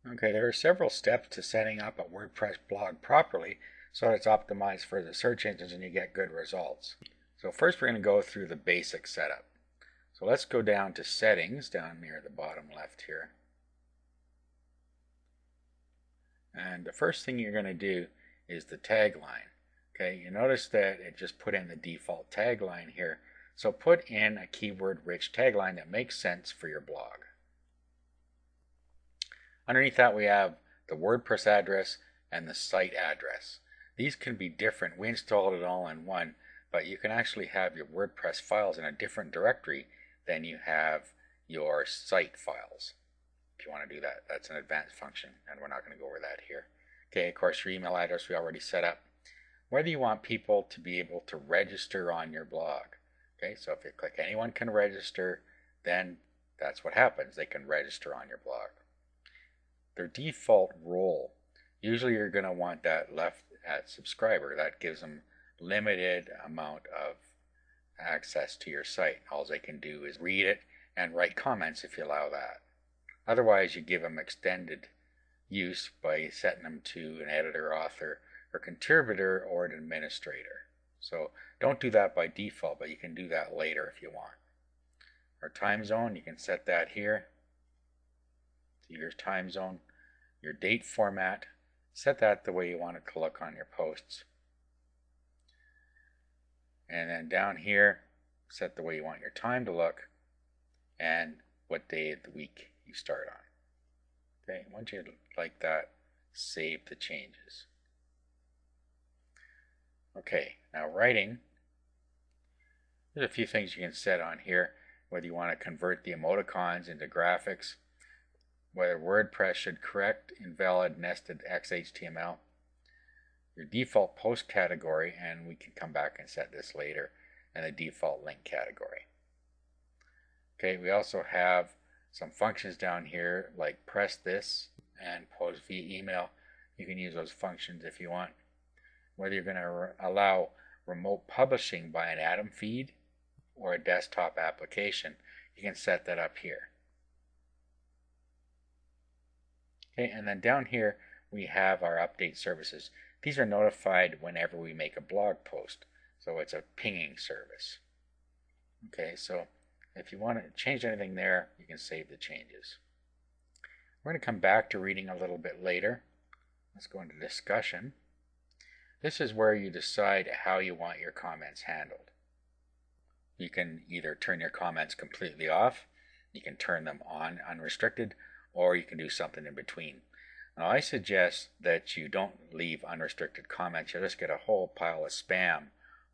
Okay, there are several steps to setting up a WordPress blog properly so it's optimized for the search engines and you get good results. So first we're going to go through the basic setup. So let's go down to settings down near the bottom left here. And the first thing you're going to do is the tagline. Okay, you notice that it just put in the default tagline here. So put in a keyword-rich tagline that makes sense for your blog. Underneath that we have the WordPress address and the site address. These can be different. We installed it all in one, but you can actually have your WordPress files in a different directory than you have your site files. If you want to do that, that's an advanced function, and we're not going to go over that here. Okay, of course, your email address we already set up. Whether you want people to be able to register on your blog. Okay, so if you click anyone can register, then that's what happens. They can register on your blog. Their default role, usually you're going to want that left at subscriber. That gives them limited amount of access to your site. All they can do is read it and write comments if you allow that. Otherwise, you give them extended use by setting them to an editor, author, or contributor, or an administrator. So don't do that by default, but you can do that later if you want. Our time zone, you can set that here. So your time zone, your date format, set that the way you want it to look on your posts. And then down here, set the way you want your time to look and what day of the week you start on. Okay, once you like that, save the changes. Okay, now writing. There's a few things you can set on here, whether you want to convert the emoticons into graphics, whether WordPress should correct invalid nested XHTML, your default post category, and we can come back and set this later, and the default link category. Okay, we also have some functions down here like press this and post via email. You can use those functions if you want. Whether you're going to allow remote publishing by an Atom feed or a desktop application, you can set that up here. Okay, and then down here we have our update services. These are notified whenever we make a blog post, so it's a pinging service. Okay, so if you want to change anything there, you can save the changes. We're going to come back to reading a little bit later. Let's go into discussion. This is where you decide how you want your comments handled. You can either turn your comments completely off, you can turn them on unrestricted, or you can do something in between. Now I suggest that you don't leave unrestricted comments. You'll just get a whole pile of spam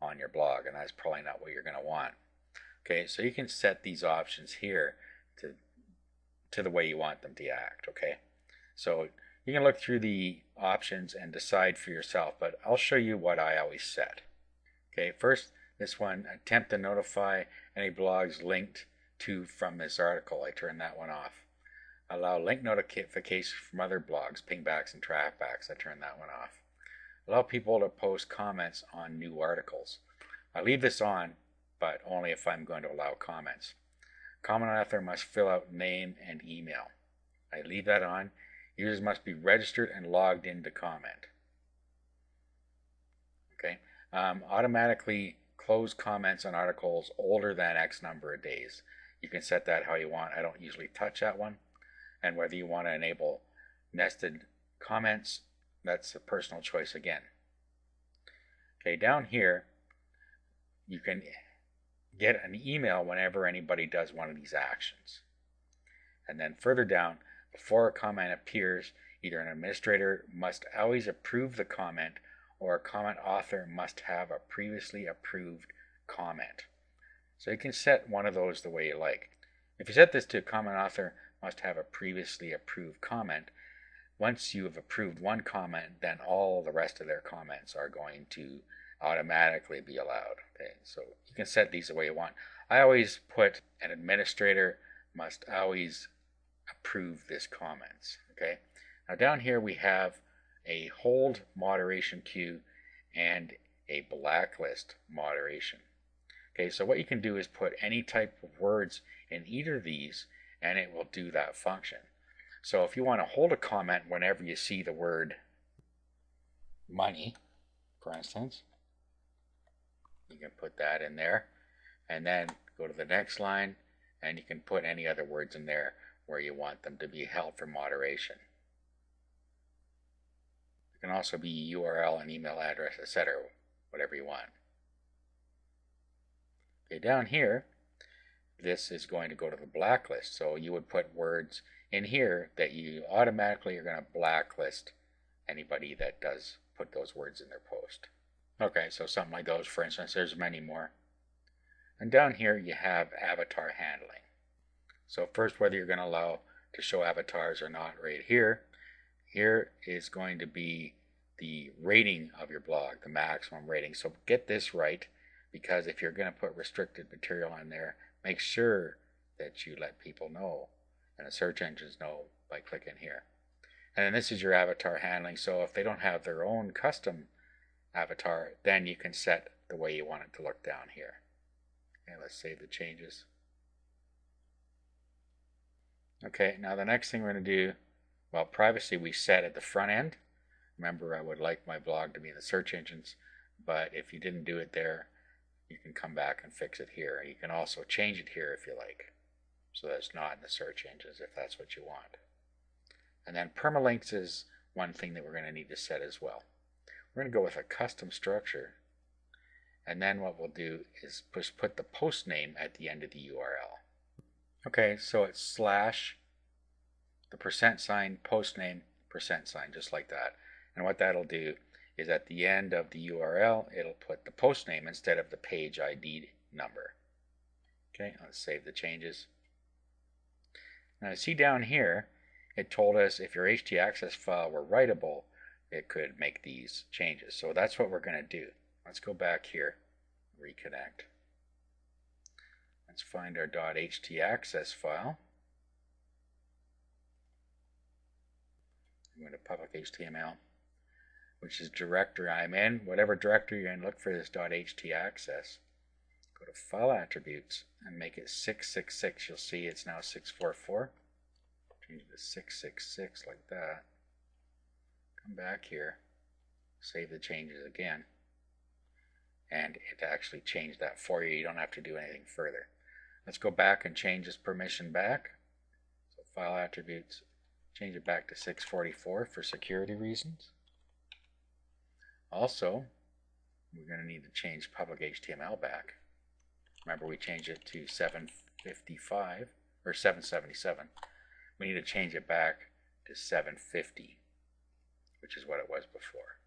on your blog, and that's probably not what you're going to want. Okay, so you can set these options here to the way you want them to act. Okay, so you can look through the options and decide for yourself, but I'll show you what I always set. Okay, first this one, attempt to notify any blogs linked to from this article. I turn that one off. Allow link notifications from other blogs, pingbacks and trackbacks. I turn that one off. Allow people to post comments on new articles. I leave this on, but only if I'm going to allow comments. Comment author must fill out name and email. I leave that on. Users must be registered and logged in to comment. Okay. Automatically close comments on articles older than X number of days. You can set that how you want. I don't usually touch that one. And whether you want to enable nested comments, that's a personal choice again. Okay, down here, you can get an email whenever anybody does one of these actions. And then further down, before a comment appears, either an administrator must always approve the comment or a comment author must have a previously approved comment. So you can set one of those the way you like. If you set this to comment author must have a previously approved comment, once you have approved one comment, then all the rest of their comments are going to automatically be allowed. Okay, so you can set these the way you want. I always put an administrator must always approve this comments. Okay, now down here we have a hold moderation queue and a blacklist moderation. Okay, so what you can do is put any type of words in either of these and it will do that function. So if you want to hold a comment whenever you see the word money, for instance, you can put that in there, and then go to the next line, and you can put any other words in there where you want them to be held for moderation. It can also be URL and email address, etc., whatever you want. Okay, down here, this is going to go to the blacklist. So you would put words in here that you automatically are going to blacklist anybody that does put those words in their post. Okay, so something like those, for instance. There's many more. And down here you have avatar handling. So first, whether you're going to allow to show avatars or not, right here. Here is going to be the rating of your blog, the maximum rating. So get this right, because if you're going to put restricted material on there, make sure that you let people know and the search engines know by clicking here. And then this is your avatar handling. So if they don't have their own custom avatar, then you can set the way you want it to look down here. Okay, let's save the changes. Okay, now the next thing we're going to do, well, privacy we set at the front end. Remember, I would like my blog to be in the search engines, but if you didn't do it there, you can come back and fix it here. You can also change it here if you like, so that it's not in the search engines if that's what you want. And then permalinks is one thing that we're going to need to set as well. We're going to go with a custom structure, and then what we'll do is just put the post name at the end of the URL. Okay, so it's slash the %, post name, %, just like that. And what that'll do is at the end of the URL, it'll put the post name instead of the page ID number. Okay, let's save the changes. Now see down here, it told us if your htaccess file were writable, it could make these changes. So that's what we're going to do. Let's go back here, reconnect. Let's find our .htaccess file. I'm going to public HTML, which is directory I'm in. Whatever directory you're in, look for this .htaccess. Go to File Attributes and make it 666. You'll see it's now 644. Change it to 666 like that. Come back here, save the changes again, and it actually changed that for you. You don't have to do anything further. Let's go back and change this permission back. So File Attributes, change it back to 644 for security reasons. Also, we're going to need to change public HTML back. Remember, we changed it to 755 or 777. We need to change it back to 750, which is what it was before.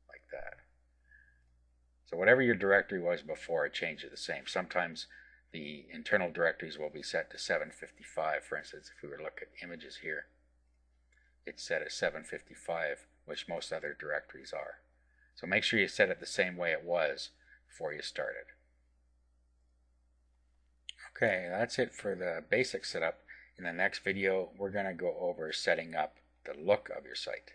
Like that. So whatever your directory was before, it changed it the same. Sometimes the internal directories will be set to 755. For instance, if we were to look at images here, it's set at 755, which most other directories are. So make sure you set it the same way it was before you started. Okay, that's it for the basic setup. In the next video, we're going to go over setting up the look of your site.